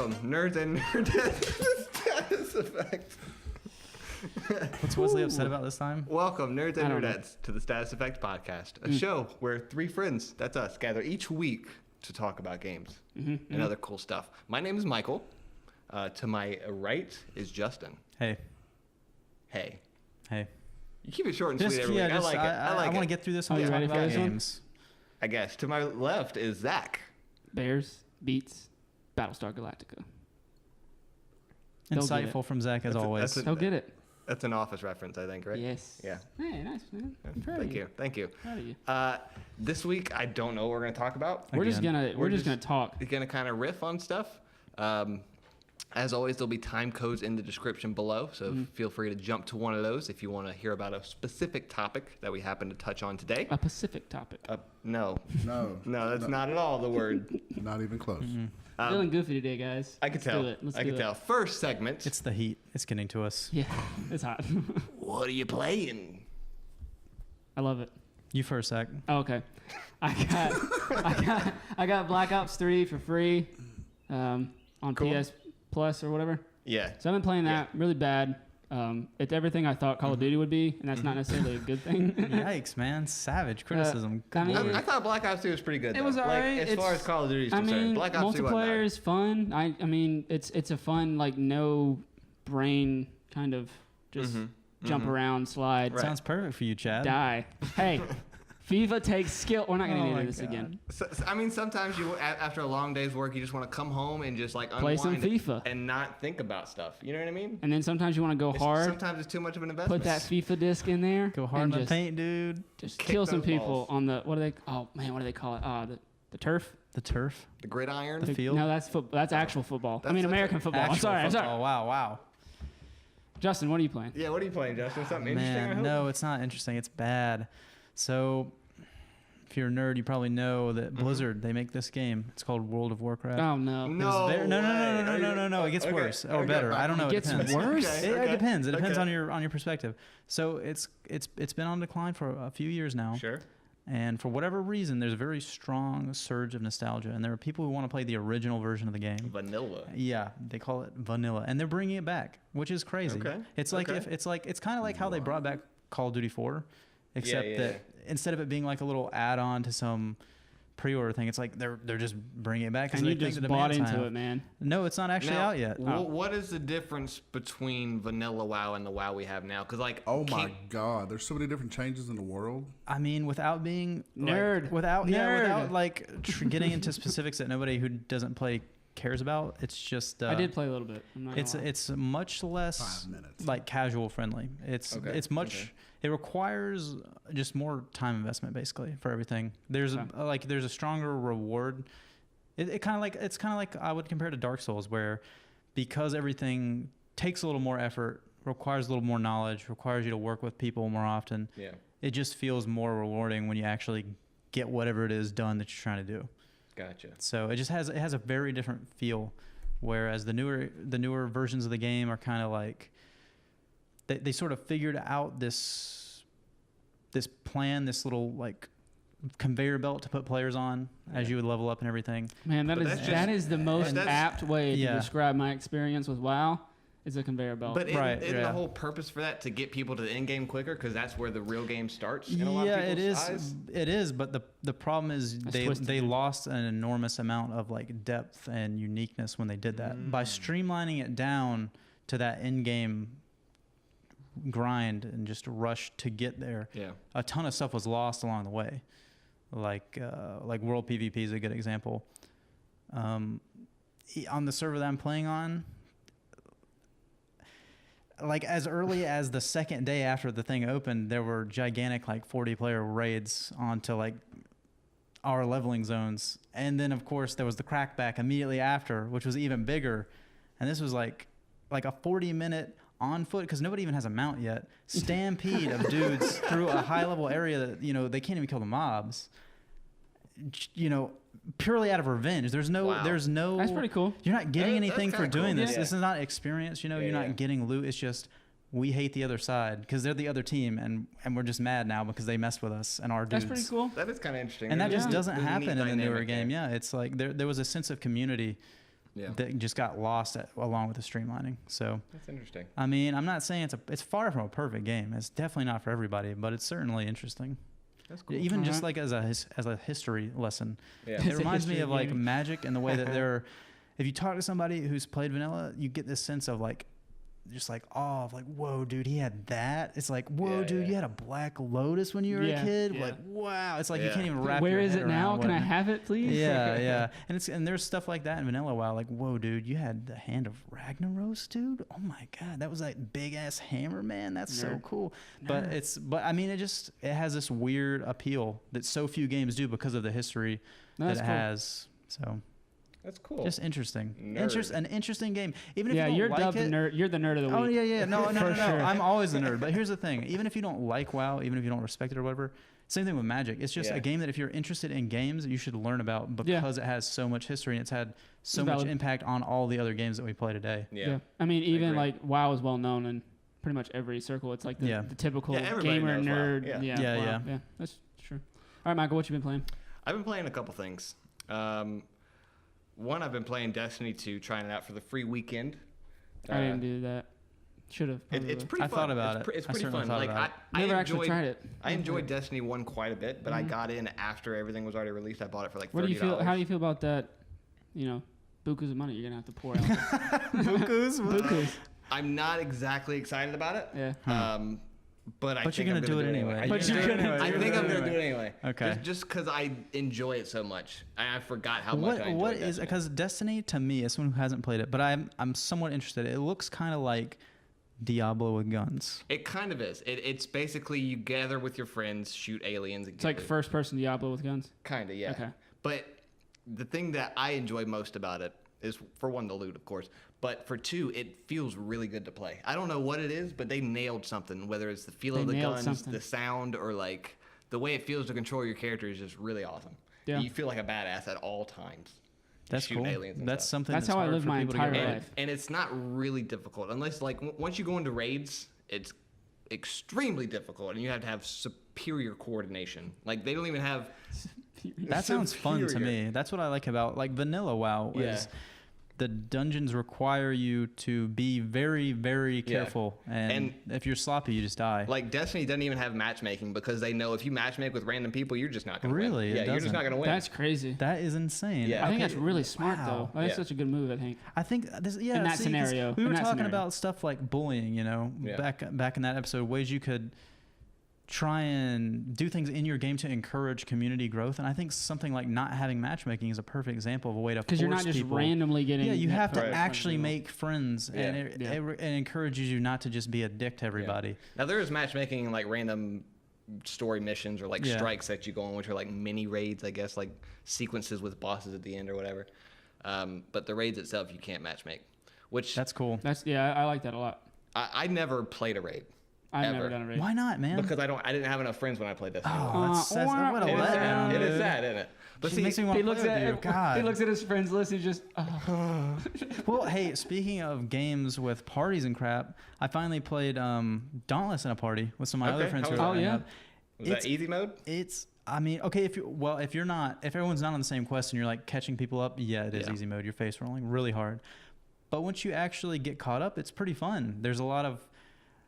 Welcome, nerds and nerdettes, to the Status Effect. What's Wesley upset about this time? Welcome, nerds and nerdettes, to the Status Effect podcast, a show where three friends, that's us, gather each week to talk about games and other cool stuff. My name is Michael. To my right is Justin. Hey. Hey. Hey. You keep it short and sweet every week. I like it. I want to get through this whole talk about games. I guess. To my left is Zach. Bears beats Battlestar Galactica. Insightful from Zach as always. He'll get it. That's an Office reference, I think, right? Yes. Yeah. Hey, nice, man. I'm proud Thank of you. Thank you. Proud of you. This week, I don't know what we're going to talk about. We're just gonna talk. We're going to kind of riff on stuff. As always, there'll be time codes in the description below, so feel free to jump to one of those if you want to hear about a specific topic that we happen to touch on today. A Pacific topic. No, that's No. not at all the word. Not even close. Feeling goofy today, guys. I could tell. Let's I do could it. tell. First segment. It's the heat. It's getting to us. Yeah, it's hot. What are you playing? I love it. You first, Zach. Oh, okay. I got Black Ops 3 for free on Cool. PS Plus or whatever. Yeah. So I've been playing that really bad. It's everything I thought Call of Duty would be, and that's not necessarily a good thing. Yikes, man. Savage criticism. I mean, I thought Black Ops 2 was pretty good. It was alright. As far as Call of Duty is concerned, Black Ops 2 wasn't multiplayer bad. is fun. I mean, it's a fun, like, no brain kind of just jump around, slide, Right. Sounds perfect for you, Chad. die. Hey, FIFA takes skill. We're not going to Oh get my into this God. again. So, I mean, sometimes you, after a long day's work, you just want to come home and just like Play some unwind FIFA. and not think about stuff. You know what I mean? And then sometimes you want to go hard, Sometimes it's too much of an investment. put that FIFA disc in there, Go hard and in the just, paint, dude. just Kick kill some those people balls. on the, what do they call it? The turf? The turf. The gridiron. The field. No, that's football. That's actual football. That's American football. I'm Actual sorry. football. Wow. Justin, what are you playing? Yeah, what are you playing, Justin? Something interesting? I Man, hope? no, it's not interesting. It's bad. So, if you're a nerd, you probably know that Blizzard, they make this game. It's called World of Warcraft. Oh, no. No. No. It gets worse or better. I don't know. It gets depends. worse? Okay. It depends. It depends Okay. on your perspective. So it's been on decline for a few years now. Sure. And for whatever reason, there's a very strong surge of nostalgia, and there are people who want to play the original version of the game. Vanilla. Yeah, they call it vanilla, and they're bringing it back, which is crazy. Okay. It's like it's kind of like how they brought back Call of Duty 4, except that instead of it being like a little add-on to some pre-order thing, it's like they're just bringing it back. And you just bought into it, man. No, it's not actually Now, out yet. What is the difference between vanilla WoW and the WoW we have now? Because like, Oh my God, there's so many different changes in the world. I mean, without being Nerd. without Nerd. like getting into specifics that nobody who doesn't play cares about. It's just I did play a little bit. I'm not gonna lie. it's much less 5 minutes. like casual friendly. It's much. It requires just more time investment basically for everything. There's there's a stronger reward. It's kind of like I would compare to Dark Souls, where because everything takes a little more effort, requires a little more knowledge, requires you to work with people more often. Yeah. It just feels more rewarding when you actually get whatever it is done that you're trying to do. Gotcha. So it has a very different feel, whereas the newer versions of the game are kind of like they sort of figured out this plan, this little like conveyor belt to put players on as you would level up and everything. Man, But that is the most apt way to Yeah. describe my experience with WoW. Is a conveyor belt. But isn't yeah. the whole purpose for that to get people to the end game quicker? Because that's where the real game starts in a lot of people's eyes? It is. But the problem is twisted, they dude. lost an enormous amount of like depth and uniqueness when they did that. By streamlining it down to that end game grind and just rush to get there. Yeah. A ton of stuff was lost along the way. Like World PvP is a good example. On the server that I'm playing on, like as early as the second day after the thing opened, there were gigantic like 40-player raids onto like our leveling zones, and then of course there was the crackback immediately after, which was even bigger. And this was like a 40-minute on foot, because nobody even has a mount yet, stampede of dudes through a high-level area that they can't even kill the mobs. Purely out of revenge. There's no. That's pretty cool. You're not getting anything for doing cool. this. Yeah. This is not experience. You're not getting loot. It's just we hate the other side because they're the other team, and we're just mad now because they messed with us and our dudes. That's pretty cool. That is kind of interesting. And that just doesn't There's a happen neat in the newer dynamic game. there. Yeah, it's like there was a sense of community that just got lost along with the streamlining. So That's interesting. I mean, I'm not saying it's far from a perfect game. It's definitely not for everybody, but it's certainly interesting. That's cool. Even just like as a history lesson. Yeah. It reminds me history of of like gaming. Magic and the way that if you talk to somebody who's played vanilla, you get this sense of like, just like, oh, like, whoa, dude, he had that. It's like, whoa, Yeah, dude, yeah. you had a Black Lotus when you were a Yeah. kid. Yeah. Like, wow. It's like you Yeah. can't even wrap Where your is head it now? around Can I what- have it, please? Yeah. And there's stuff like that in vanilla. Wow, like, whoa, dude, you had the Hand of Ragnaros, dude. Oh my god, that was like big ass hammer, man. That's so Nerd. cool. But I mean, it has this weird appeal that so few games do because of the history No, that that's it cool. has. So That's cool. just interesting. Nerd. An interesting game. Even if Yeah, you don't you're like dubbed it, the nerd. You're the nerd of the week. Oh yeah. No. For sure. I'm always the nerd. But here's the thing: even if you don't like WoW, even if you don't respect it or whatever, same thing with Magic. It's just Yeah. a game that if you're interested in games, you should learn about because it has so much history and it's had so much Valid. impact on all the other games that we play today. Yeah. I mean, even agree. like WoW is well known in pretty much every circle. It's like the typical Yeah, everybody gamer knows WoW. nerd. Yeah. Yeah. That's true. All right, Michael, what you been playing? I've been playing a couple things. One, I've been playing Destiny 2, trying it out for the free weekend. I didn't do that. Should have. It's pretty I fun. thought about it's it. It's I pretty certainly fun. thought Like about I Never enjoyed, actually tried it. I enjoyed Destiny 1 quite a bit, but I got in after everything was already released. I bought it for like $30. What do you feel? How do you feel about that? You know, bukus of money you're gonna have to pour out. Bukus. I'm not exactly excited about it. Yeah. But I But think you're I'm gonna do it anyway. But you're gonna I do think it I'm gonna anyway. do it anyway. Okay. Just because I enjoy it so much, I forgot how much I enjoy What is Destiny. because Destiny to me, as someone who hasn't played it, but I'm somewhat interested. It looks kind of like Diablo with guns. It kind of is. It's basically you gather with your friends, shoot aliens. And It's like first person Diablo with guns. Kind of, yeah. Okay. But the thing that I enjoy most about it is, for one, the loot, of course. But for two, it feels really good to play. I don't know what it is, but they nailed something. Whether it's the feel They of the nailed guns, something. the sound, or like the way it feels to control your character is just really awesome. Yeah. You feel like a badass at all times. That's shooting cool. aliens and That's stuff. something. That's That's how I hard live for my people to get entire right. life. And it's not really difficult unless like once you go into raids, it's extremely difficult, and you have to have superior coordination. Like they don't even have. That sounds fun to superior. me. That's what I like about like vanilla WoW. Yeah. Is the dungeons require you to be very, very careful, and if you're sloppy, you just die. Like Destiny doesn't even have matchmaking because they know if you matchmake with random people, you're just not gonna win. Really? It Yeah, you're just doesn't? not gonna win. That's crazy. That is insane. Yeah. I think Okay, that's really smart wow. though. That's Yeah. such a good move. I think. I think this, yeah. In that 'cause scenario. we In were that talking scenario. about stuff like bullying. You know, Yeah. back in that episode, ways you could try and do things in your game to encourage community growth. And I think something like not having matchmaking is a perfect example of a way to Because you're not just people. randomly getting. Yeah, you hit have to from actually people. make friends, and Yeah. it encourages you not to just be a dick to everybody. Now there is matchmaking in like random story missions or like Yeah. strikes that you go on, which are like mini raids, I guess, like sequences with bosses at the end or whatever. But the raids itself, you can't matchmake. Which That's cool. That's I like that a lot. I never played a raid I've Ever. never done a raid. Why not, man? because I didn't have enough friends when I played Destiny. Oh, that's sad. What a It is sad. letdown, It is dude. sad, isn't it? But She see, makes me want He to looks play with at you. God. he looks at his friends list. He's just Well, hey, speaking of games with parties and crap, I finally played Dauntless in a party with some of my other Okay, friends how who was are that? lining Oh, up. was It's- that easy mode? It's I mean, okay, if everyone's not on the same quest and you're like catching people up, yeah, it is Yeah. easy mode. You're face rolling really hard. But once you actually get caught up, it's pretty fun. There's a lot of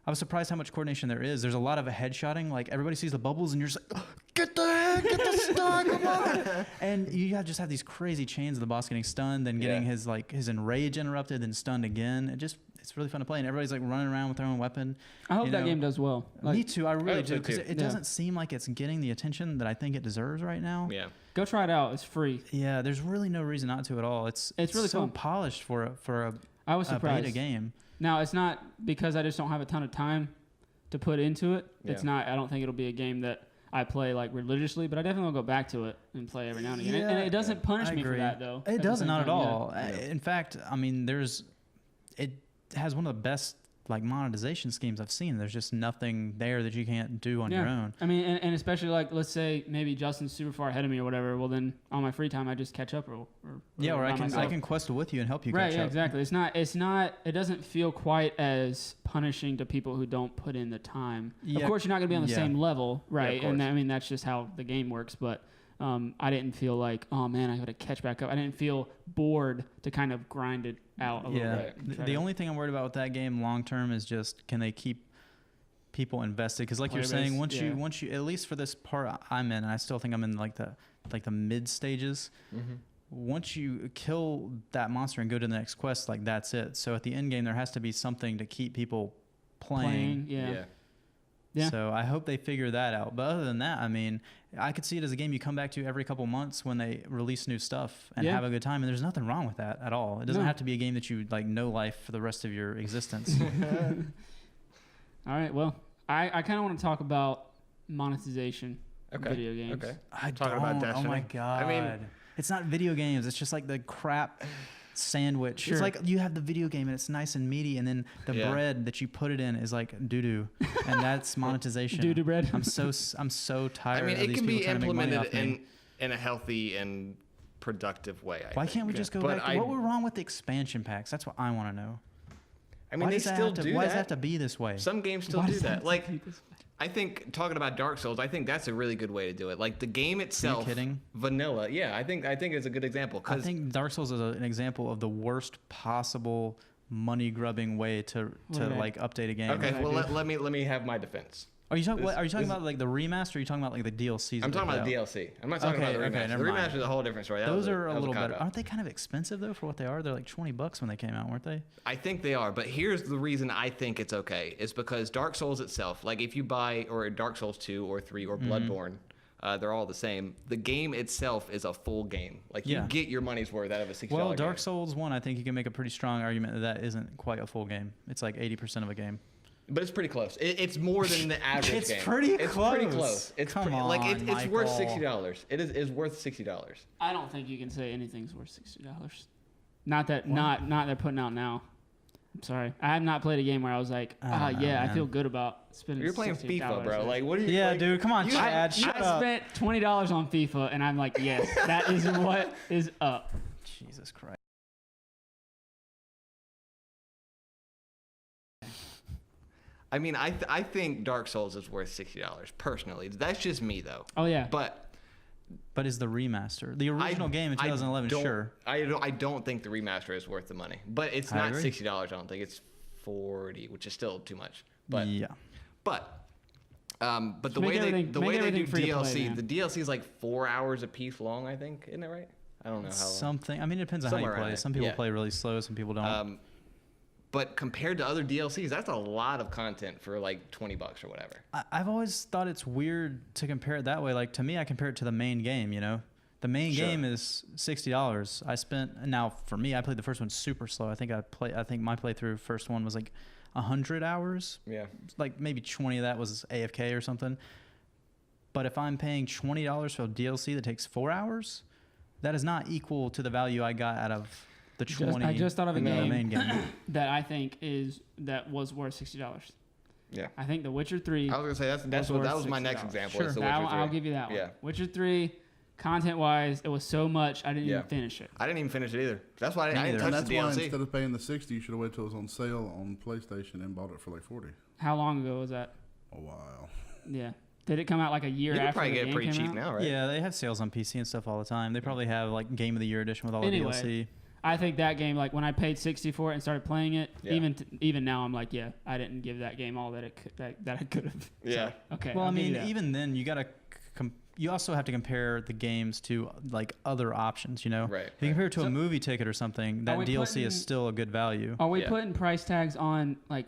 I was surprised how much coordination there is. There's a lot of headshotting. Like everybody sees the bubbles and you're just like, get the head, get the stun, come on. And you just have these crazy chains of the boss getting stunned, then getting his enrage interrupted, then stunned again. It's really fun to play, and everybody's like running around with their own weapon. I hope You that know, game does well. Me too, I really hope so do, because too. it doesn't seem like it's getting the attention that I think it deserves right now. Yeah. Go try it out. It's free. Yeah, there's really no reason not to at all. It's really so fun. polished for a I was surprised. beta game. Now it's not because I just don't have a ton of time to put into it. It's Yeah. not. I don't think it'll be a game that I play like religiously, but I definitely will go back to it and play every now and again. And it doesn't punish I me for agree. that though. It the doesn't, same not at time, yeah. all. In fact, I mean, it has one of the best like monetization schemes I've seen. There's just nothing there that you can't do on your own. I mean, and especially like, let's say maybe Justin's super far ahead of me or whatever. Well, then on my free time, I just catch up or I by myself. can quest with you and help you Right, catch yeah, up. exactly. It's not. It doesn't feel quite as punishing to people who don't put in the time. Yeah, Of course, you're not going to be on the yeah. same level, right? of And course. I mean, that's just how the game works. But I didn't feel like, oh man, I got to catch back up. I didn't feel bored to kind of grind it out a little bit. The only thing I'm worried about with that game long term is just, can they keep people invested? Because like you're saying, once you at least for this part I'm in, and I still think I'm in like the mid stages. Mm-hmm. Once you kill that monster and go to the next quest, like that's it. So at the end game, there has to be something to keep people playing. Yeah. So I hope they figure that out. But other than that, I mean, I could see it as a game you come back to every couple months when they release new stuff and have a good time. And there's nothing wrong with that at all. It doesn't have to be a game that you like know life for the rest of your existence. All right. Well, I kind of want to talk about monetization of video games. Okay. Talking about Destiny. Oh my God. I mean, it's not video games. It's just like the crap sandwich. Sure. It's like you have the video game and it's nice and meaty, and then the bread that you put it in is like doo-doo, and that's monetization. Doo-doo bread. I'm so tired. I mean, of it these can people be trying to make money implemented off me. in a healthy and productive way. Why can't we just go back to what were wrong with the expansion packs? That's what I want to know. I mean, they still do that. Why does it have to be this way? Some games still do that. Like, I think talking about Dark Souls, I think that's a really good way to do it. Like the game itself, Are you kidding? Vanilla. Yeah, I think it's a good example. I think Dark Souls is an example of the worst possible money grubbing way to like update a game. Okay, well let me have my defense. Are you talking about like the remaster? Or are you talking about like the DLCs? I'm talking about the DLC. I'm not talking about the remaster. The remaster is a whole different story. Those are a little better. Aren't they kind of expensive though for what they are? They're like $20 when they came out, weren't they? I think they are, but here's the reason I think it's okay. Is because Dark Souls itself, like if you buy or Dark Souls 2 or 3 or Bloodborne, they're all the same. The game itself is a full game. Like you get your money's worth out of a $60 Well, game. Dark Souls 1, I think you can make a pretty strong argument that isn't quite a full game. It's like 80% of a game. But it's pretty close. It's more than the average game. It's pretty close. It's Come on, like it's worth Michael. $60. It is worth $60. I don't think you can say anything's worth $60. Not that they're putting out now. I'm sorry. I have not played a game where I was like, I feel good about spending. You're playing $60 FIFA, bro. Like, what are you? Yeah, like, dude, come on, Chad. Shut I up. spent $20 on FIFA, and I'm like, yes, that is what is up. Jesus Christ. I mean, I think Dark Souls is worth $60 personally. That's just me though. Oh yeah. But is the remaster the original game in 2011? Sure. I don't think the remaster is worth the money. But it's not $60. I don't think it's $40, which is still too much. But yeah. But the way they do DLC, the DLC is like 4 hours a piece long. I think, isn't that right? I don't know how long. Something. I mean, it depends on how you play. Some people play really slow. Some people don't. But compared to other DLCs, that's a lot of content for like $20 or whatever. I've always thought it's weird to compare it that way. Like to me, I compare it to the main game. You know, the main game is $60. For me, I played the first one super slow. I think my playthrough first one was like 100 hours. Yeah. Like maybe 20 of that was AFK or something. But if I'm paying $20 for a DLC that takes 4 hours, that is not equal to the value I got out of the 20. I just thought of a game, main game that I think was worth $60. Yeah. I think The Witcher 3. I was gonna say that was my next example. Sure. Is The Witcher 3. I'll give you that one. Yeah. Witcher 3, content-wise, it was so much I didn't even finish it. I didn't even finish it either. That's why I didn't And touch that's the why DLC. instead of paying the $60, you should have waited till it was on sale on PlayStation and bought it for like $40. How long ago was that? A while. Yeah. Did it come out like a year You can after probably the get it game pretty came cheap out? now, right? Yeah, they have sales on PC and stuff all the time. They probably have like Game of the Year edition with all the DLC. I think that game, like when I paid $60 for it and started playing it, even now I'm like, I didn't give that game all that I could have. Yeah. So, okay. Well, I mean, even then, you gotta. You also have to compare the games to like other options. You know, Right. If you compare it to a movie ticket or something, that DLC is still a good value. Are we putting price tags on like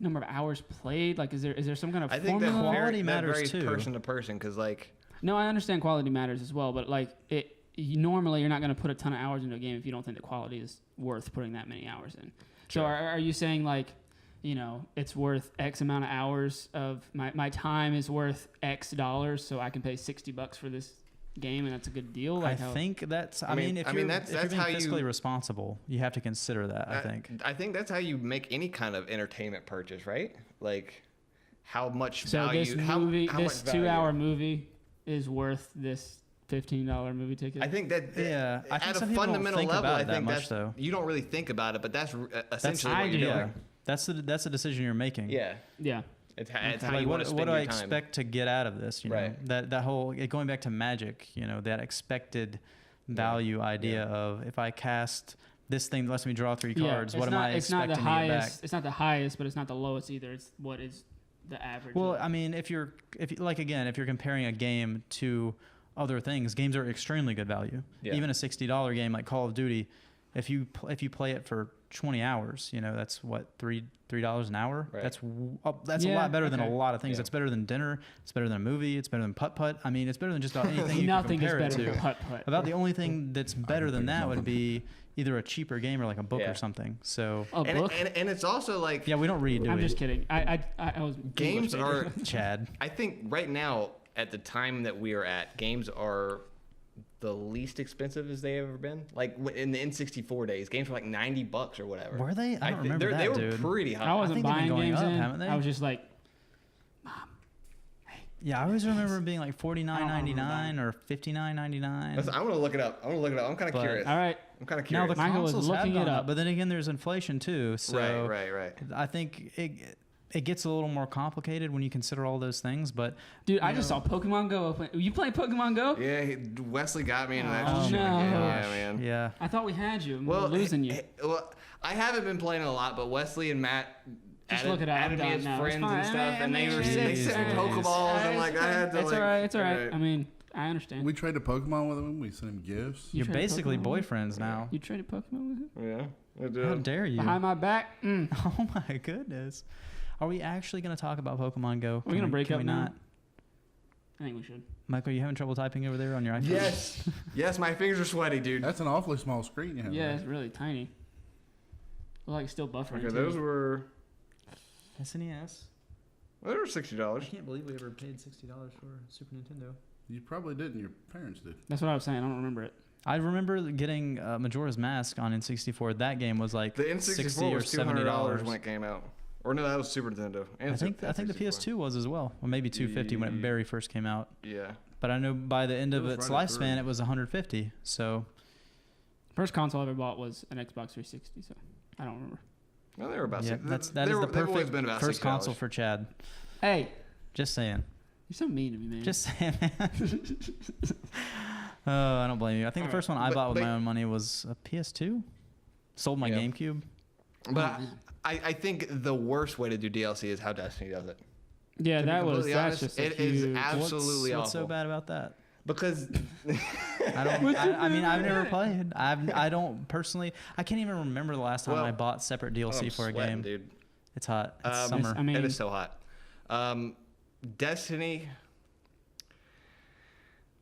number of hours played? Like, is there some kind of I think formula? that Quality matters varies too. person to person because like. No, I understand quality matters as well, but like normally you're not going to put a ton of hours into a game if you don't think the quality is worth putting that many hours in. Sure. So are you saying like, it's worth X amount of hours of my time is worth X dollars, so I can pay $60 for this game and that's a good deal? Like I think that's. I mean, if you're being fiscally responsible, you have to consider that. I think that's how you make any kind of entertainment purchase, right? Like, how much so value? This movie, how this much value? 2-hour movie is worth this $15 movie ticket. I think that I think at a some people don't fundamental think level, about I it that think much, that's though. You don't really think about it, but that's essentially what you're doing. That's the decision you're making. Yeah. Yeah. It's how Like you want to spend what do your I time. expect to get out of this? You know, Right. that whole going back to Magic. You know, that expected value idea of if I cast this thing that lets me draw 3 cards, what am I expecting to get back? It's not the highest, but it's not the lowest either. It's what is the average. Well, I mean, if you're comparing a game to other things, games are extremely good value. Yeah. Even a $60 game like Call of Duty, if you play it for 20 hours, you know, that's what $3 an hour. Right. That's a lot better than a lot of things. Yeah. That's better than dinner. It's better than a movie. It's better than putt-putt. I mean, it's better than just about anything you can Nothing is compare it better to. than putt-putt. About the only thing that's better than that would be either a cheaper game or like a book Yeah. or something. So A book? And it's also like yeah, we don't read. I'm just kidding. I was games are. Chad. I think right now at the time that we are at, games are the least expensive as they ever been. Like in the N64 days, games were like $90 or whatever. Were they? I don't remember that, They were dude. pretty high. I wasn't think they've been buying going games up, in. haven't they? I was just like, Yeah, I always remember it being like $49.99 or $59.99. Listen, I'm gonna look it up. I'm kind of But- curious. all right. I'm kind of Now curious. the Michael was consoles have looking it gone up. up, but then again, there's inflation too. So right. I think it gets a little more complicated when you consider all those things. But Dude, I just saw Pokemon Go open. You playing Pokemon Go? Yeah, Wesley got me into that Oh, shit no. again. Gosh. Yeah, man. yeah, I thought we had you. Well, We're losing you. Well, I haven't been playing a lot, but Wesley and Matt Just look it up. added me I'm as done now. It's friends fine. and stuff, and they It's sent me fine. Pokeballs, and like I had to It's like. all right. It's all right. alright. I mean, I understand. We traded Pokemon with him. We sent him gifts. You you're traded basically Pokemon with boyfriends now. You traded Pokemon with him? Yeah, I How did. dare you? Behind my back? Mm. Oh my goodness. Are we actually going to talk about Pokemon Go? We're gonna break can up we now? not? I think we should. Michael, are you having trouble typing over there on your iPhone? Yes, yes, my fingers are sweaty, dude. That's an awfully small screen you have. Yeah, there. it's really tiny. Well, like still buffering. Okay, too. those were SNES. they were $60. can't believe we ever paid $60 for Super Nintendo. You probably didn't. Your parents did. That's what I was saying. I don't remember it. I remember getting Majora's Mask on N64. That game was like The $60 N64 or was $200 when it came out. Or no, that was Super Nintendo. And I think the N64. PS2 was as well, or maybe $250 when it very first came out. Yeah. But I know by the end It of was its right at lifespan, $30. it was $150. So First console I ever bought was an Xbox 360, so I don't remember. No, they were about yeah, six. that is the they've always perfect been about first $60. console for Chad. Hey, Just saying. you're so mean to me, man. Just saying, man. Oh, I don't blame you. I think the first one I bought with my own money was a PS2. Sold my Yeah. GameCube. But I think the worst way to do DLC is how Destiny does it. yeah, To be that was completely that's honest, just a it is huge. absolutely What's so awful. bad about that? Because I don't. I mean, I've never played. I don't personally. I can't even remember the last time Well, I bought separate DLC I'm for a sweating, game. dude. It's hot. It's Um, summer. I mean, It is so hot. Destiny.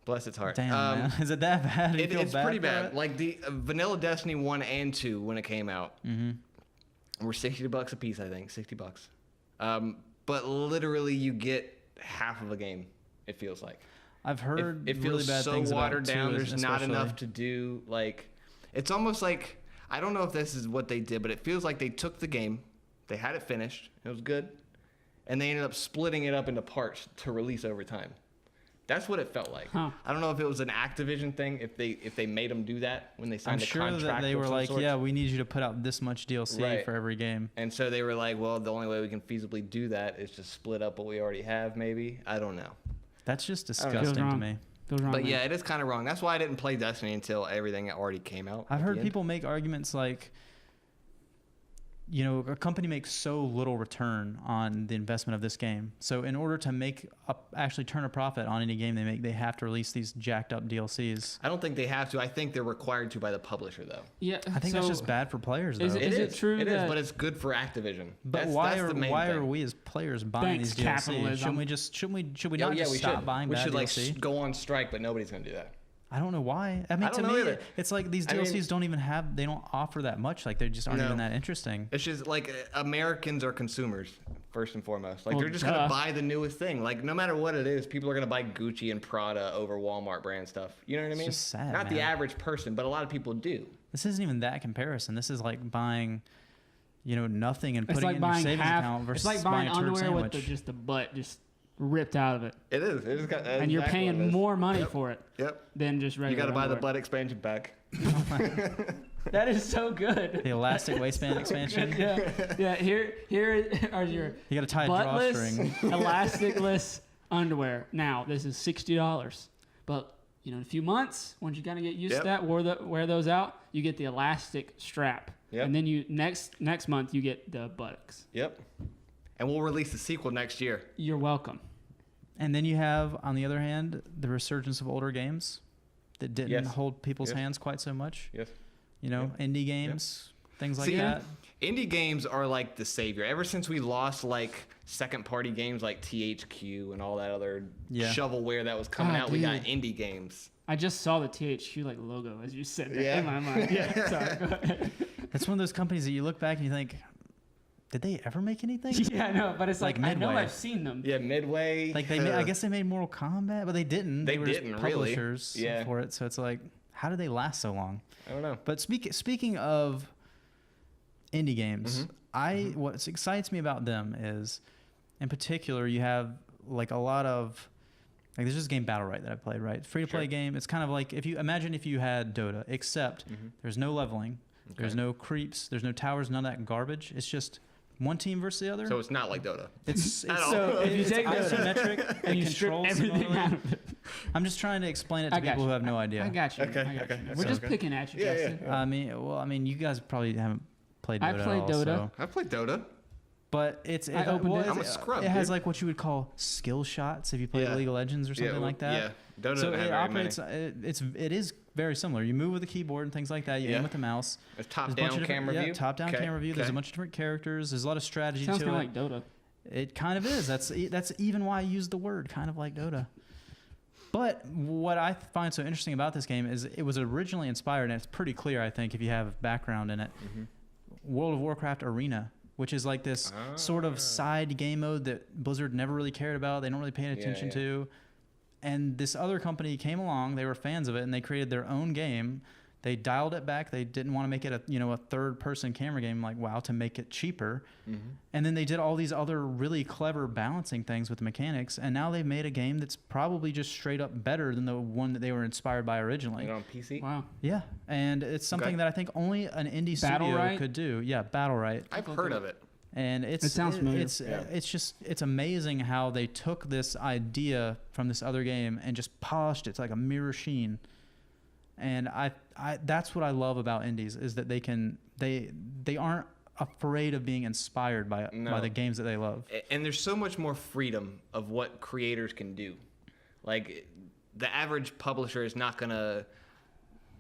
Bless its heart. Damn, man. Is it that bad? Do you feel It's bad pretty for bad. it? Like the vanilla Destiny 1 and 2 when it came out were $60 a piece, I think. $60. But literally, you get half of a game. It feels like. I've heard It really feels bad so things watered about down. two, There's not especially. enough to do. Like, it's almost like I don't know if this is what they did, but it feels like they took the game, they had it finished, it was good, and they ended up splitting it up into parts to release over time. That's what it felt like. Huh. I don't know if it was an Activision thing, if they made them do that when they I'm signed a sure contract. that they of were some like, sort. yeah, we need you to put out this much DLC Right. for every game. And so they were like, well, the only way we can feasibly do that is to split up what we already have, maybe. I don't know. That's just don't know. Feels disgusting to wrong. me. Feels wrong, But man. yeah, it is kind of wrong. That's why I didn't play Destiny until everything already came out. I've at heard the end. people make arguments like, you know, a company makes so little return on the investment of this game. So in order to actually turn a profit on any game they make, they have to release these jacked up DLCs. I don't think they have to. I think they're required to by the publisher, though. Yeah, I think that's just bad for players, though. Is it true It is, that- but it's good for Activision. But That's why the main thing. are we as players buying Thanks, these DLCs? capitalism. Should we Yeah, not just we stop should. buying We bad should like DLC? go on strike, but nobody's gonna do that. I don't know why. I mean, I to don't know me, either. it's like these I mean- DLCs they don't offer that much. Like they just aren't No. even that interesting. It's just like Americans are consumers first and foremost. Like Well, they're just duh. gonna buy the newest thing. Like no matter what it is, people are gonna buy Gucci and Prada over Walmart brand stuff. You know what I mean? just sad, Not the man. average person, but a lot of people do. This isn't even that comparison. This is like buying, you know, nothing and It's putting like it in your buying savings half. account versus It's like buying a turd underwear with sandwich. just the butt just ripped out of it, It is. It is. and you're paying more money for it Yep. than just regular. You gotta buy the underwear. butt expansion pack. That is so good. The elastic waistband expansion. Yeah. Here are your You got to tie a buttless, drawstring. elasticless underwear. Now this is $60, but in a few months, once you kind of get used to that, wear those out, you get the elastic strap, and then you next month you get the buttocks. Yep. And we'll release the sequel next year. You're welcome. And then you have, on the other hand, the resurgence of older games that didn't hold people's hands quite so much. Yes. Indie games, things like See, that. Indie games are like the savior. Ever since we lost like second-party games like THQ and all that other shovelware that was coming out, we got indie games. I just saw the THQ logo as you said that in my mind. Yeah, sorry. Go ahead. It's one of those companies that you look back and you think, did they ever make anything? Yeah, I know, but it's like I know Midway. I've seen them. Yeah, Midway. Like I guess they made Mortal Kombat, but they didn't. They were didn't just really. publishers for it. So it's like, how did they last so long? I don't know. But speaking of indie games, what excites me about them is, in particular, you have like a lot of there's this game Battle Right that I played, right? Free to play game. It's kind of like if you had Dota, except there's no leveling, there's no creeps, there's no towers, none of that garbage. It's just one team versus the other. So it's not like Dota. It's so if you take isometric and you strip everything out of it. I'm just trying to explain it to people who have no idea. I got you. Okay. We're just picking at you, Justin. I mean, you guys probably haven't played Dota. I played at all, Dota. So. I played Dota. But I opened it. I'm a scrub, It has dude. like what you would call skill shots if you play League of Legends or something like that. Yeah, Dota So doesn't it have very operates. many. It is very similar. You move with the keyboard and things like that. You aim with the mouse. It's There's a bunch top-down of different- camera view. Top-down camera view. There's a bunch of different characters. There's a lot of strategy Sounds to kind it. of like Dota. It kind of is. That's even why I use the word kind of like Dota. But what I find so interesting about this game is it was originally inspired, and it's pretty clear, I think, if you have background in it, World of Warcraft Arena, which is like this sort of side game mode that Blizzard never really cared about. They don't really pay attention to. And this other company came along. They were fans of it, and they created their own game. They dialed it back. They didn't want to make it a third-person camera game like WoW to make it cheaper. And then they did all these other really clever balancing things with the mechanics. And now they've made a game that's probably just straight up better than the one that they were inspired by originally. On PC? Wow. Yeah, and it's something that I think only an indie studio could do. Yeah, Battle Right. I've heard of it. And it sounds familiar. It's amazing how they took this idea from this other game and just polished it. It's like a mirror sheen. And I that's what I love about indies is that they aren't afraid of being inspired by the games that they love. And there's so much more freedom of what creators can do. Like the average publisher is not gonna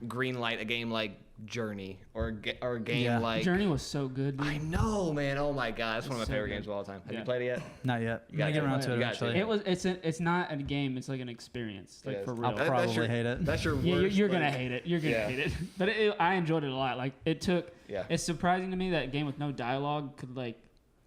greenlight a game like Journey or a game like Journey was so good, dude. I know, man. Oh my god, that's one of my so favorite good. games of all time. Have you played it yet? Not yet. You Gotta gotta get around play to it. it You gotta eventually. It's not a game. It's like an experience, like for real. I'll probably hate it. That's your worst. Yeah, you're gonna hate it. You're gonna hate it. But I enjoyed it a lot. Like it took. Yeah. It's surprising to me that a game with no dialogue could like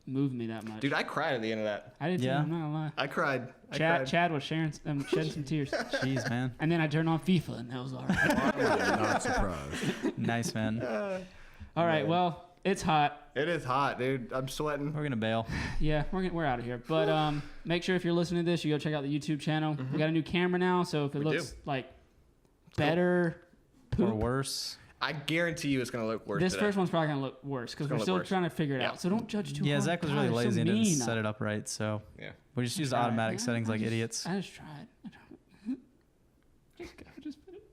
move me that much. Dude, I cried at the end of that. I did too. I'm not gonna lie. I cried. Chad was shedding some tears. Jeez, man. And then I turned on FIFA, and that was all right. Not surprised. Nice, man. All right, well, it's hot. It is hot, dude. I'm sweating. We're gonna bail. Yeah, we're out of here. But make sure if you're listening to this, you go check out the YouTube channel. We got a new camera now, so if it looks like better, Or worse. I guarantee you it's gonna look worse. This today. first one's probably gonna look worse because we're look still worse. trying to figure it Yeah. out. So don't judge too Yeah, hard. Zach was God, really you're so lazy and didn't mean. set it up right, so Yeah. we just used Tried. automatic Yeah, settings like I idiots. just tried. Just put it.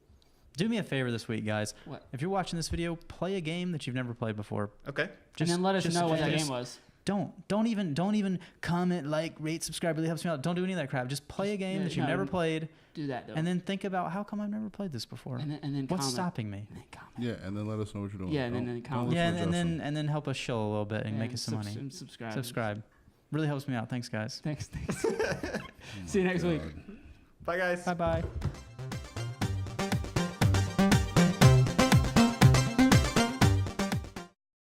Do me a favor this week, guys. What? If you're watching this video, play a game that you've never played before. Okay. And then let us know what that just- game was. Don't even comment, like, rate, subscribe. Really helps me out. Don't do any of that crap. Just play a game that you've never played, Do that though. and then think about how come I've never played this before. and then What's comment. stopping me? And then comment. Yeah, and then let us know what you're doing. Yeah, and then Don't comment. listen Yeah, to and Justin. then help us show a little bit and make us some money. And subscribe. Subscribe. Really helps me out. Thanks, guys. Thanks. See you next week. Bye, guys. Bye bye.